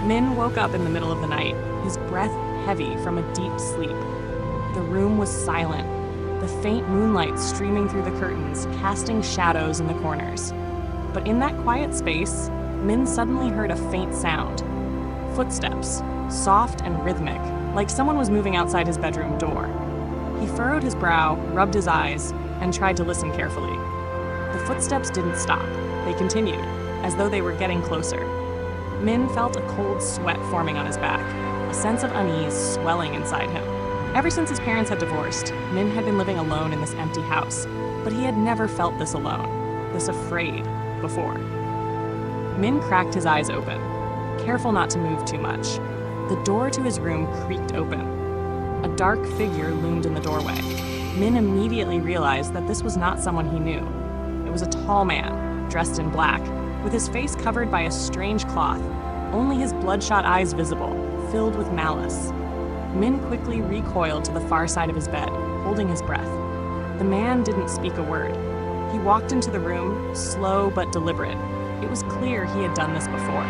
Min woke up in the middle of the night, his breath heavy from a deep sleep. The room was silent, the faint moonlight streaming through the curtains, casting shadows in the corners. But in that quiet space, Min suddenly heard a faint sound. Footsteps, soft and rhythmic, like someone was moving outside his bedroom door. He furrowed his brow, rubbed his eyes, and tried to listen carefully. The footsteps didn't stop. They continued, as though they were getting closer. Min felt a cold sweat forming on his back, a sense of unease swelling inside him. Ever since his parents had divorced, Min had been living alone in this empty house, but he had never felt this alone, this afraid, before. Min cracked his eyes open, careful not to move too much. The door to his room creaked open. A dark figure loomed in the doorway. Min immediately realized that this was not someone he knew. It was a tall man, dressed in black, with his face covered by a strange cloth, only his bloodshot eyes visible, filled with malice. Min quickly recoiled to the far side of his bed, holding his breath. The man didn't speak a word. He walked into the room, slow but deliberate. It was clear he had done this before.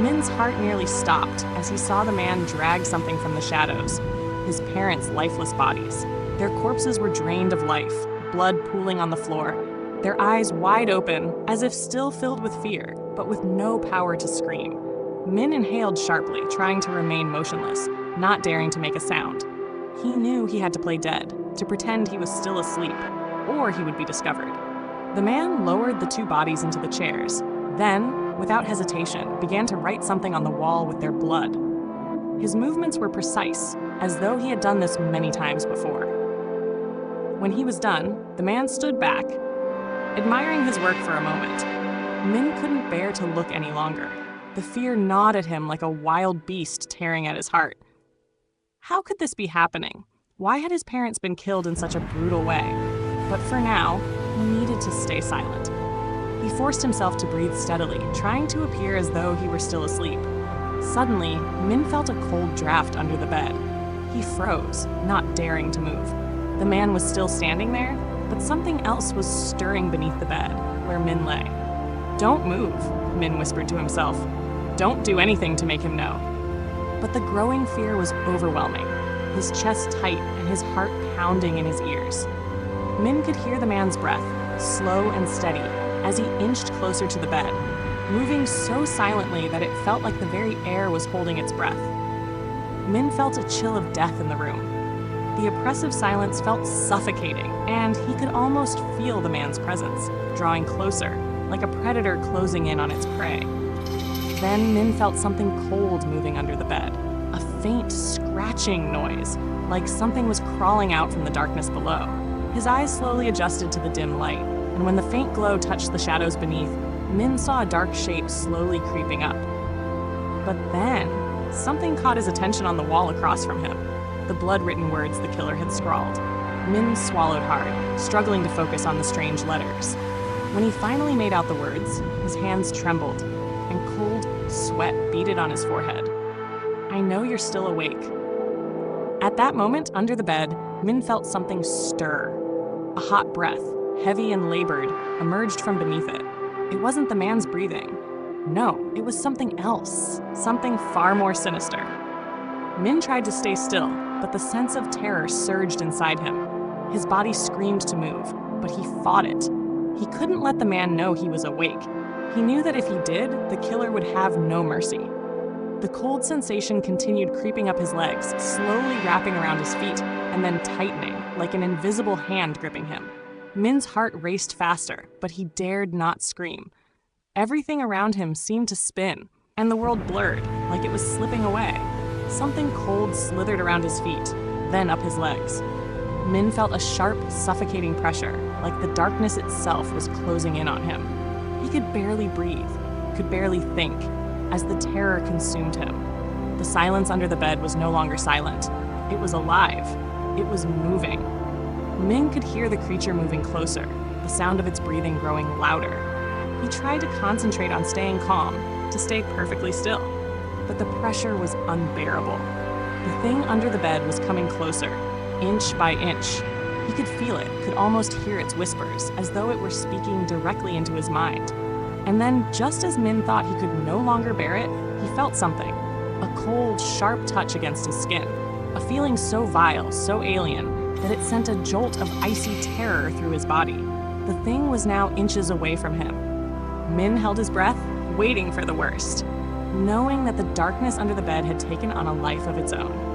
Min's heart nearly stopped as he saw the man drag something from the shadows, his parents' lifeless bodies. Their corpses were drained of life, blood pooling on the floor, their eyes wide open, as if still filled with fear, but with no power to scream. Min inhaled sharply, trying to remain motionless, not daring to make a sound. He knew he had to play dead, to pretend he was still asleep, or he would be discovered. The man lowered the two bodies into the chairs, then, without hesitation, began to write something on the wall with their blood. His movements were precise, as though he had done this many times before. When he was done, the man stood back, admiring his work for a moment. Min couldn't bear to look any longer. The fear gnawed at him like a wild beast tearing at his heart. How could this be happening? Why had his parents been killed in such a brutal way? But for now, he needed to stay silent. He forced himself to breathe steadily, trying to appear as though he were still asleep. Suddenly, Min felt a cold draft under the bed. He froze, not daring to move. The man was still standing there, but something else was stirring beneath the bed, where Min lay. "Don't move," Min whispered to himself. "Don't do anything to make him know." But the growing fear was overwhelming, his chest tight and his heart pounding in his ears. Min could hear the man's breath, slow and steady, as he inched closer to the bed, moving so silently that it felt like the very air was holding its breath. Min felt a chill of death in the room. The oppressive silence felt suffocating, and he could almost feel the man's presence, drawing closer, like a predator closing in on its prey. Then Min felt something cold moving under the bed, a faint scratching noise, like something was crawling out from the darkness below. His eyes slowly adjusted to the dim light, and when the faint glow touched the shadows beneath, Min saw a dark shape slowly creeping up. But then, something caught his attention on the wall across from him, the blood-written words the killer had scrawled. Min swallowed hard, struggling to focus on the strange letters. When he finally made out the words, his hands trembled, and cold sweat beaded on his forehead. "I know you're still awake." At that moment, under the bed, Min felt something stir. A hot breath, heavy and labored, emerged from beneath it. It wasn't the man's breathing. No, it was something else, something far more sinister. Min tried to stay still, but the sense of terror surged inside him. His body screamed to move, but he fought it. He couldn't let the man know he was awake. He knew that if he did, the killer would have no mercy. The cold sensation continued creeping up his legs, slowly wrapping around his feet, and then tightening, like an invisible hand gripping him. Min's heart raced faster, but he dared not scream. Everything around him seemed to spin, and the world blurred, like it was slipping away. Something cold slithered around his feet, then up his legs. Min felt a sharp, suffocating pressure, like the darkness itself was closing in on him. He could barely breathe, could barely think, as the terror consumed him. The silence under the bed was no longer silent. It was alive. It was moving. Min could hear the creature moving closer, the sound of its breathing growing louder. He tried to concentrate on staying calm, to stay perfectly still, but the pressure was unbearable. The thing under the bed was coming closer, inch by inch. He could feel it, could almost hear its whispers, as though it were speaking directly into his mind. And then, just as Min thought he could no longer bear it, he felt something. A cold, sharp touch against his skin. A feeling so vile, so alien, that it sent a jolt of icy terror through his body. The thing was now inches away from him. Min held his breath, waiting for the worst, knowing that the darkness under the bed had taken on a life of its own.